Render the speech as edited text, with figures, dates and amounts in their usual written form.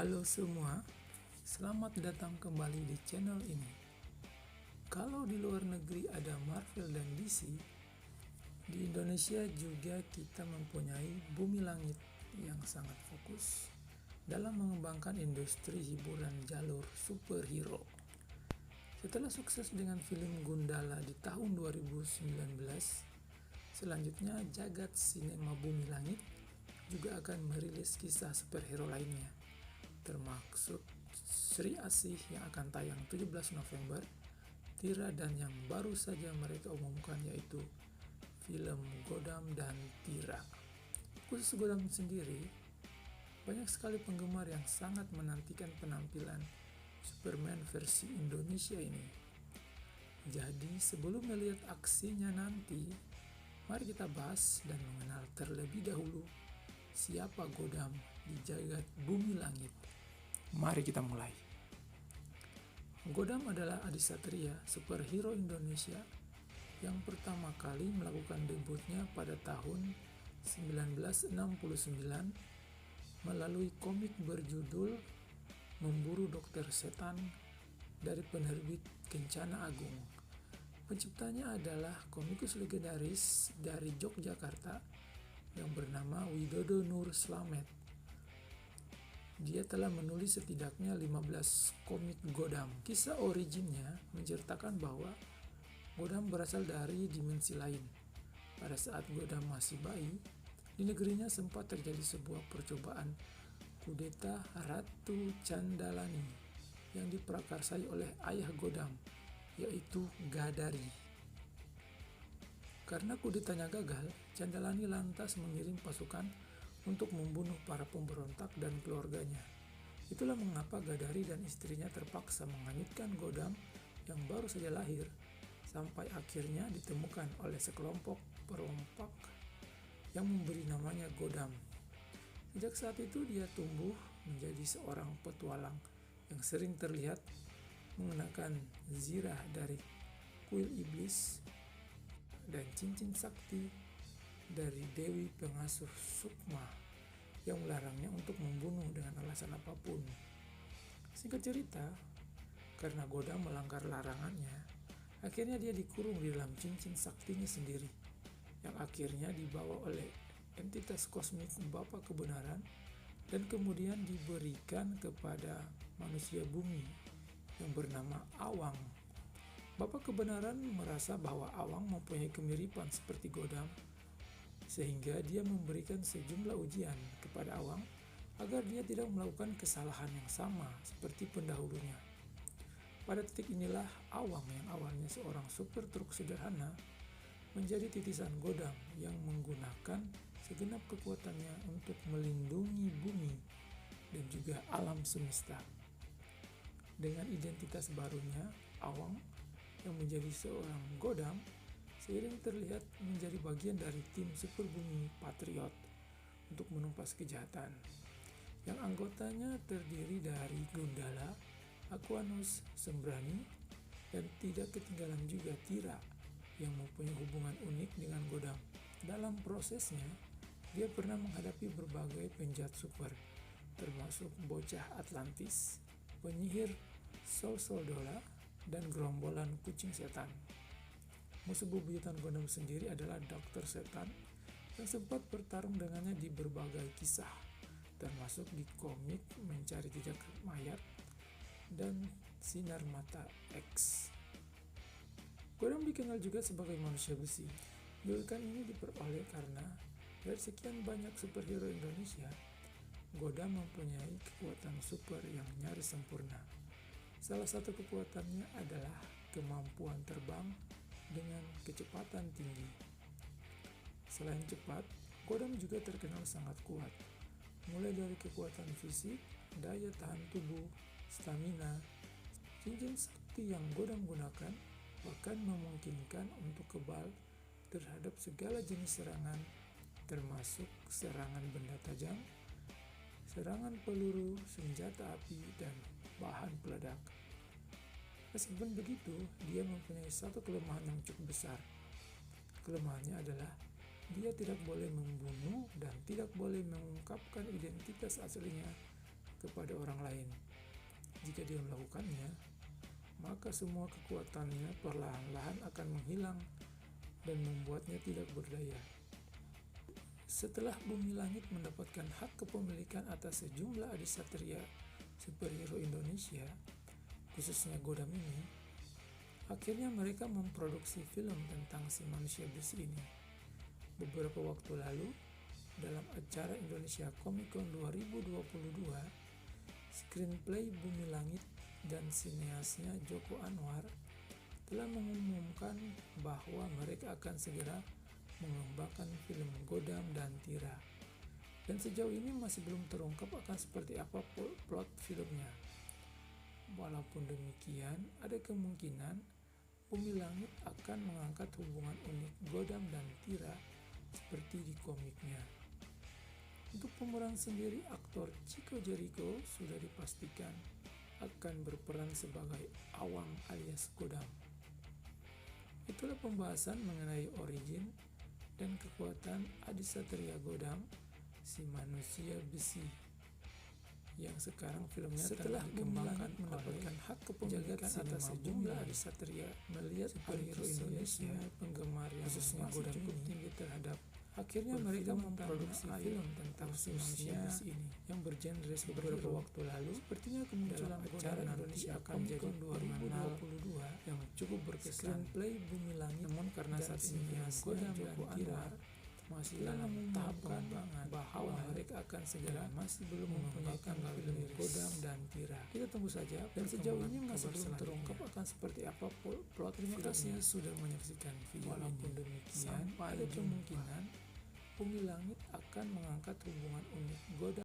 Halo semua, selamat datang kembali di channel ini. Kalau di luar negeri ada Marvel dan DC, di Indonesia juga kita mempunyai Bumi Langit yang sangat fokus dalam mengembangkan industri hiburan jalur superhero. Setelah sukses dengan film Gundala di tahun 2019, selanjutnya Jagat Sinema Bumi Langit juga akan merilis kisah superhero lainnya, termasuk Sri Asih yang akan tayang 17 November, Tira, dan yang baru saja mereka umumkan yaitu film Godam dan Tira. Khusus Godam sendiri, banyak sekali penggemar yang sangat menantikan penampilan Superman versi Indonesia ini. Jadi sebelum melihat aksinya nanti, mari kita bahas dan mengenal terlebih dahulu siapa Godam di jagat Bumi Langit. Mari kita mulai. Godam adalah adisatria superhero Indonesia yang pertama kali melakukan debutnya pada tahun 1969 melalui komik berjudul Memburu Dokter Setan dari penerbit Kencana Agung. Penciptanya adalah komikus legendaris dari Yogyakarta yang bernama Widodo Nur Slamet. Dia telah menulis setidaknya 15 komik Godam. Kisah originnya menceritakan bahwa Godam berasal dari dimensi lain. Pada saat Godam masih bayi, di negerinya sempat terjadi sebuah percobaan kudeta Ratu Candalani yang diprakarsai oleh ayah Godam, yaitu Gadari. Karena kudetanya gagal, Candalani lantas mengirim pasukan untuk membunuh para pemberontak dan keluarganya. Itulah mengapa Gadari dan istrinya terpaksa menghanyutkan Godam yang baru saja lahir, sampai akhirnya ditemukan oleh sekelompok perompak yang memberi namanya Godam. Sejak saat itu dia tumbuh menjadi seorang petualang yang sering terlihat mengenakan zirah dari kuil iblis dan cincin sakti dari Dewi Pengasuh Sukma yang melarangnya untuk membunuh dengan alasan apapun. Singkat cerita, karena Godam melanggar larangannya, akhirnya dia dikurung di dalam cincin saktinya sendiri, yang akhirnya dibawa oleh entitas kosmik Bapa Kebenaran dan kemudian diberikan kepada manusia bumi yang bernama Awang. Bapa Kebenaran merasa bahwa Awang mempunyai kemiripan seperti Godam, sehingga dia memberikan sejumlah ujian kepada Awang agar dia tidak melakukan kesalahan yang sama seperti pendahulunya. Pada titik inilah Awang yang awalnya seorang supir truk sederhana menjadi titisan Godam yang menggunakan segenap kekuatannya untuk melindungi bumi dan juga alam semesta. Dengan identitas barunya, Awang yang menjadi seorang Godam seiring terlihat menjadi bagian dari tim Super Bumi Patriot untuk menumpas kejahatan, yang anggotanya terdiri dari Gundala, Aquanus, Sembrani, dan tidak ketinggalan juga Tira yang mempunyai hubungan unik dengan Godam. Dalam prosesnya, dia pernah menghadapi berbagai penjahat super, termasuk bocah Atlantis, penyihir Sol Soldola, dan gerombolan kucing setan. Musuh bebuyutan Godam sendiri adalah Dokter Setan yang sempat bertarung dengannya di berbagai kisah, termasuk di komik Mencari Jejak Mayat dan Sinar Mata X. Godam dikenal juga sebagai manusia besi. Julukan ini diperoleh karena dari sekian banyak superhero Indonesia, Godam mempunyai kekuatan super yang nyaris sempurna. Salah satu kekuatannya adalah kemampuan terbang dengan kecepatan tinggi. Selain cepat, Godam juga terkenal sangat kuat, mulai dari kekuatan fisik, daya tahan tubuh, stamina. Cincin sakti yang Godam gunakan bahkan memungkinkan untuk kebal terhadap segala jenis serangan, termasuk serangan benda tajam, serangan peluru, senjata api, dan bahan peledak. Meskipun begitu, dia mempunyai satu kelemahan yang cukup besar. Kelemahannya adalah dia tidak boleh membunuh dan tidak boleh mengungkapkan identitas aslinya kepada orang lain. Jika dia melakukannya, maka semua kekuatannya perlahan-lahan akan menghilang dan membuatnya tidak berdaya. Setelah Bumi Langit mendapatkan hak kepemilikan atas sejumlah adisatria superhero Indonesia, khususnya Godam ini, akhirnya mereka memproduksi film tentang si manusia besi ini. Beberapa waktu lalu, dalam acara Indonesia Comic Con 2022, screenplay Bumi Langit dan sineasnya Joko Anwar telah mengumumkan bahwa mereka akan segera mengembangkan film Godam dan Tira. Dan sejauh ini masih belum terungkap akan seperti apa plot filmnya. Walaupun demikian, ada kemungkinan Bumi Langit akan mengangkat hubungan unik Godam dan Tira seperti di komiknya. Untuk pemeran sendiri, aktor Chico Jericho sudah dipastikan akan berperan sebagai Awang alias Godam. Itulah pembahasan mengenai origin dan kekuatan adisatria Godam, si manusia besi, yang sekarang filmnya setelah dikembangkan mendapatkan hak kepemilikan atas sejumlah adisatria. Melihat superhero Indonesia penggemar yang khususnya Godam cukup tinggi terhadap, akhirnya mereka memproduksi film tentang si manusia besi ini yang bergenre beberapa waktu lalu. Sepertinya kemunculan acara Indonesia Comic Con 2022 yang cukup berkesan. Screenplay Bumi Langit, namun karena saat ini Godam dan Tira masih dalam tahap pengembangan, bahwa mereka akan segera masih belum mempunyai tanggal film Godam dan Tira. Kita tunggu saja, dan sejauh ini masih belum terungkap akan seperti apa plot. Terima kasih sudah menyaksikan video ini. Walaupun demikian, ada kemungkinan Bumi Langit akan mengangkat hubungan unik Godam